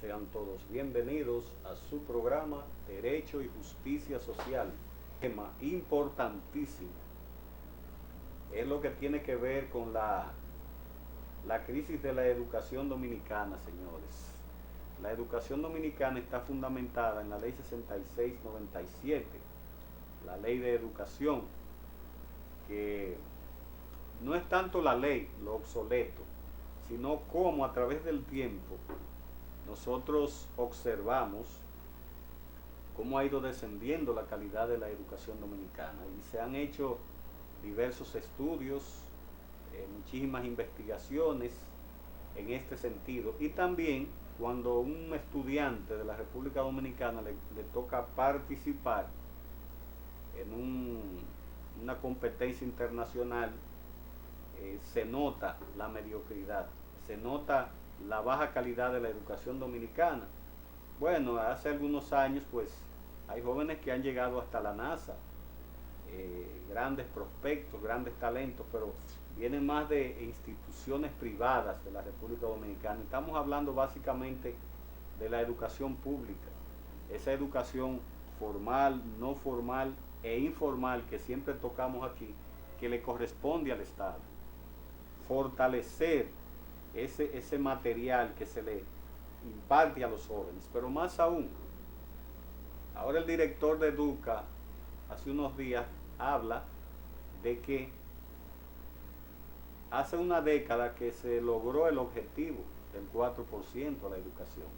Sean todos bienvenidos a su programa Derecho y Justicia Social. Tema importantísimo. Es lo que tiene que ver con la crisis de la educación dominicana, señores. La educación dominicana está fundamentada en la Ley 6697, la Ley de Educación, que no es tanto la ley, lo obsoleto, sino cómo a través del tiempo nosotros observamos cómo ha ido descendiendo la calidad de la educación dominicana. Y se han hecho diversos estudios, muchísimas investigaciones en este sentido. Y también cuando un estudiante de la República Dominicana le toca participar en una competencia internacional, se nota la mediocridad, se nota la baja calidad de la educación dominicana. Bueno, hace algunos años pues hay jóvenes que han llegado hasta la NASA, grandes prospectos, grandes talentos, pero vienen más de instituciones privadas de la República Dominicana. Estamos hablando básicamente de la educación pública, esa educación formal, no formal e informal que siempre tocamos aquí, que le corresponde al Estado. Fortalecer ese material que se le imparte a los jóvenes, pero más aún, ahora el director de Educa hace unos días habla de que hace una década que se logró el objetivo del 4% a la educación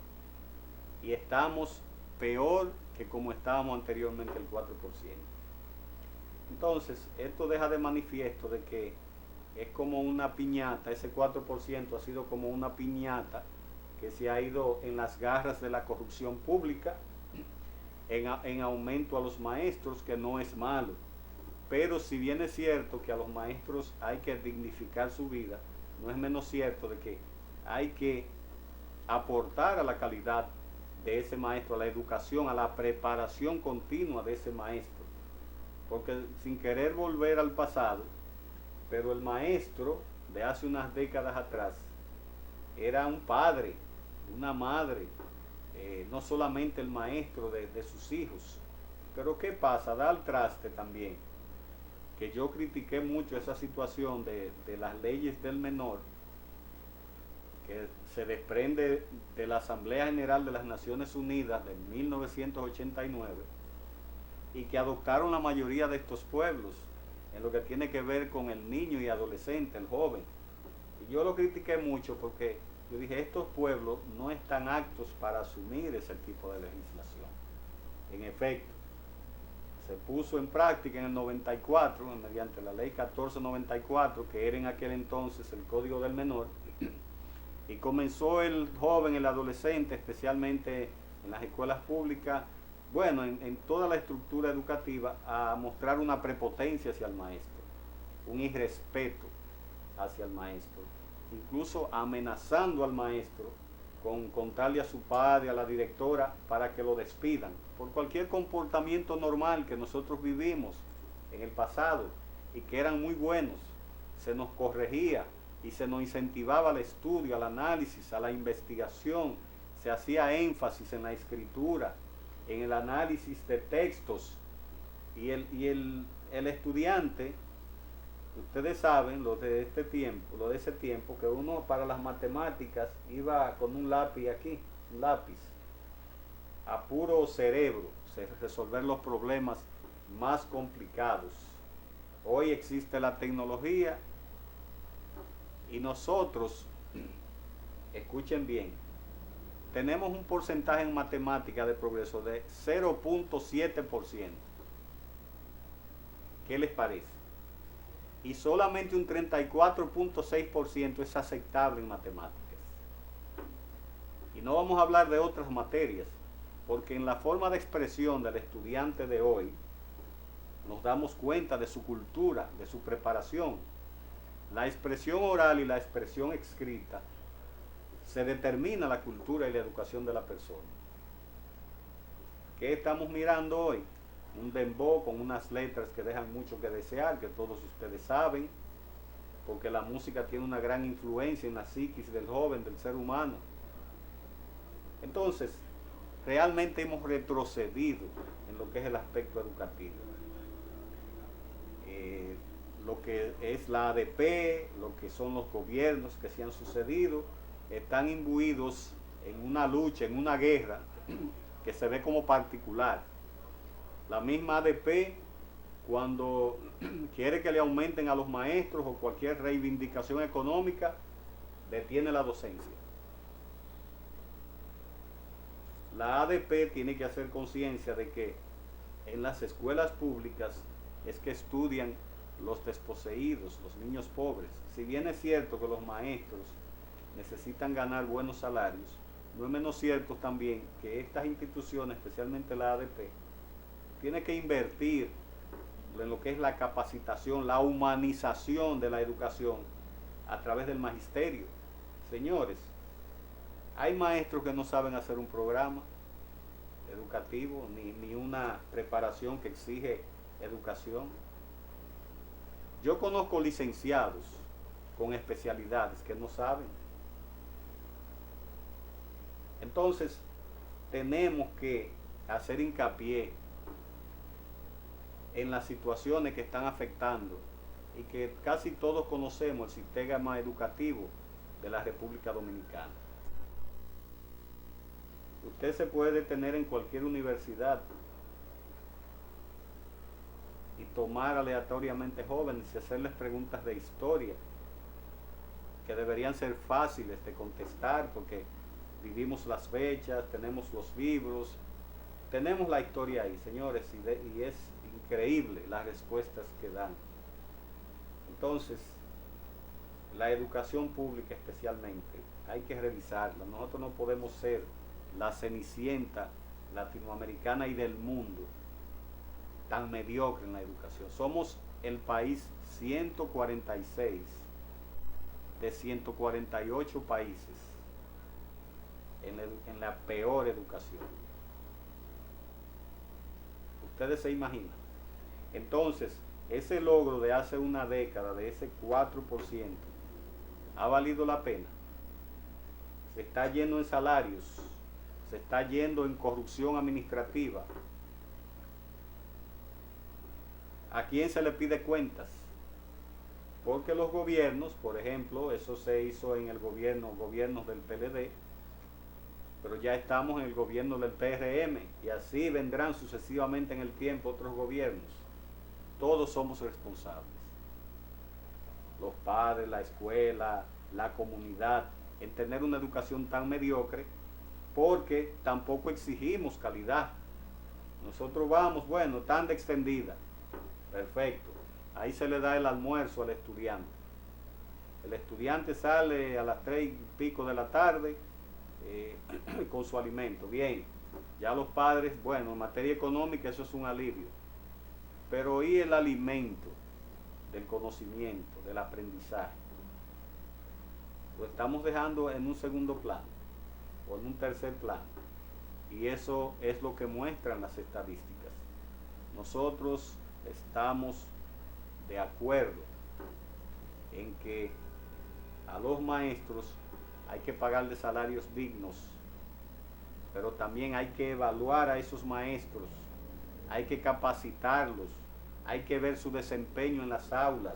y estamos peor que como estábamos anteriormente el 4%. Entonces, esto deja de manifiesto de que es como una piñata, ese 4% ha sido como una piñata que se ha ido en las garras de la corrupción pública, en aumento a los maestros, que no es malo. Pero si bien es cierto que a los maestros hay que dignificar su vida, no es menos cierto de que hay que aportar a la calidad de ese maestro, a la educación, a la preparación continua de ese maestro. Porque sin querer volver al pasado, pero el maestro de hace unas décadas atrás era un padre, una madre, no solamente el maestro de sus hijos. Pero ¿qué pasa? Da al traste también, que yo critiqué mucho esa situación de las leyes del menor, que se desprende de la Asamblea General de las Naciones Unidas de 1989 y que adoptaron la mayoría de estos pueblos en lo que tiene que ver con el niño y adolescente, el joven. Y yo lo critiqué mucho porque yo dije, estos pueblos no están aptos para asumir ese tipo de legislación. En efecto, se puso en práctica en el 94, mediante la ley 1494, que era en aquel entonces el Código del Menor, y comenzó el joven, el adolescente, especialmente en las escuelas públicas, bueno, en toda la estructura educativa, a mostrar una prepotencia hacia el maestro, un irrespeto hacia el maestro, incluso amenazando al maestro con contarle a su padre, a la directora, para que lo despidan por cualquier comportamiento normal que nosotros vivimos en el pasado y que eran muy buenos. Se nos corregía y se nos incentivaba al estudio, al análisis, a la investigación, se hacía énfasis en la escritura, en el análisis de textos, y el estudiante, ustedes saben, lo de ese tiempo, que uno para las matemáticas iba con un lápiz aquí, un lápiz, a puro cerebro, resolver los problemas más complicados. Hoy existe la tecnología y nosotros, escuchen bien, tenemos un porcentaje en matemática de progreso de 0.7%. ¿Qué les parece? Y solamente un 34.6% es aceptable en matemáticas. Y no vamos a hablar de otras materias, porque en la forma de expresión del estudiante de hoy nos damos cuenta de su cultura, de su preparación. La expresión oral y la expresión escrita se determina la cultura y la educación de la persona. ¿Qué estamos mirando hoy? Un dembow con unas letras que dejan mucho que desear, que todos ustedes saben, porque la música tiene una gran influencia en la psiquis del joven, del ser humano. Entonces, realmente hemos retrocedido en lo que es el aspecto educativo. Lo que es la ADP, lo que son los gobiernos que se han sucedido, están imbuidos en una lucha, en una guerra que se ve como particular. La misma ADP, cuando quiere que le aumenten a los maestros o cualquier reivindicación económica, detiene la docencia. La ADP tiene que hacer conciencia de que en las escuelas públicas es que estudian los desposeídos, los niños pobres. Si bien es cierto que los maestros necesitan ganar buenos salarios, no es menos cierto también que estas instituciones, especialmente la ADP, tiene que invertir en lo que es la capacitación, la humanización de la educación a través del magisterio. Señores, hay maestros que no saben hacer un programa educativo, ni una preparación que exige educación. Yo conozco licenciados con especialidades que no saben. Entonces, tenemos que hacer hincapié en las situaciones que están afectando y que casi todos conocemos el sistema educativo de la República Dominicana. Usted se puede detener en cualquier universidad y tomar aleatoriamente jóvenes y hacerles preguntas de historia que deberían ser fáciles de contestar porque vivimos las fechas, tenemos los libros, tenemos la historia ahí, señores, y es increíble las respuestas que dan. Entonces, la educación pública especialmente, hay que revisarla. Nosotros no podemos ser la cenicienta latinoamericana y del mundo tan mediocre en la educación. Somos el país 146 de 148 países en la peor educación. Ustedes se imaginan. Entonces, ese logro de hace una década, de ese 4%, ¿ha valido la pena? Se está yendo en salarios, se está yendo en corrupción administrativa. ¿A quién se le pide cuentas? Porque los gobiernos, por ejemplo, eso se hizo en el gobiernos del PLD, pero ya estamos en el gobierno del PRM y así vendrán sucesivamente en el tiempo otros gobiernos. Todos somos responsables. Los padres, la escuela, la comunidad, en tener una educación tan mediocre, porque tampoco exigimos calidad. Nosotros vamos, bueno, tan de extendida. Perfecto. Ahí se le da el almuerzo al estudiante. El estudiante sale a las 3:00 de la tarde con su alimento. Bien, ya los padres, bueno, en materia económica eso es un alivio. Pero ¿y el alimento del conocimiento, del aprendizaje? Lo estamos dejando en un segundo plano o en un tercer plano. Y eso es lo que muestran las estadísticas. Nosotros estamos de acuerdo en que a los maestros hay que pagarles salarios dignos, pero también hay que evaluar a esos maestros, hay que capacitarlos, hay que ver su desempeño en las aulas,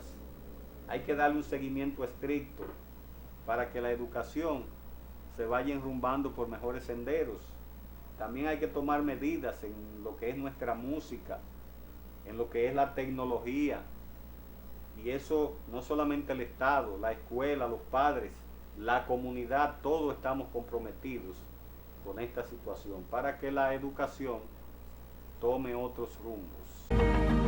hay que darle un seguimiento estricto para que la educación se vaya enrumbando por mejores senderos. También hay que tomar medidas en lo que es nuestra música, en lo que es la tecnología, y eso no solamente el Estado, la escuela, los padres, la comunidad, todos estamos comprometidos con esta situación para que la educación tome otros rumbos.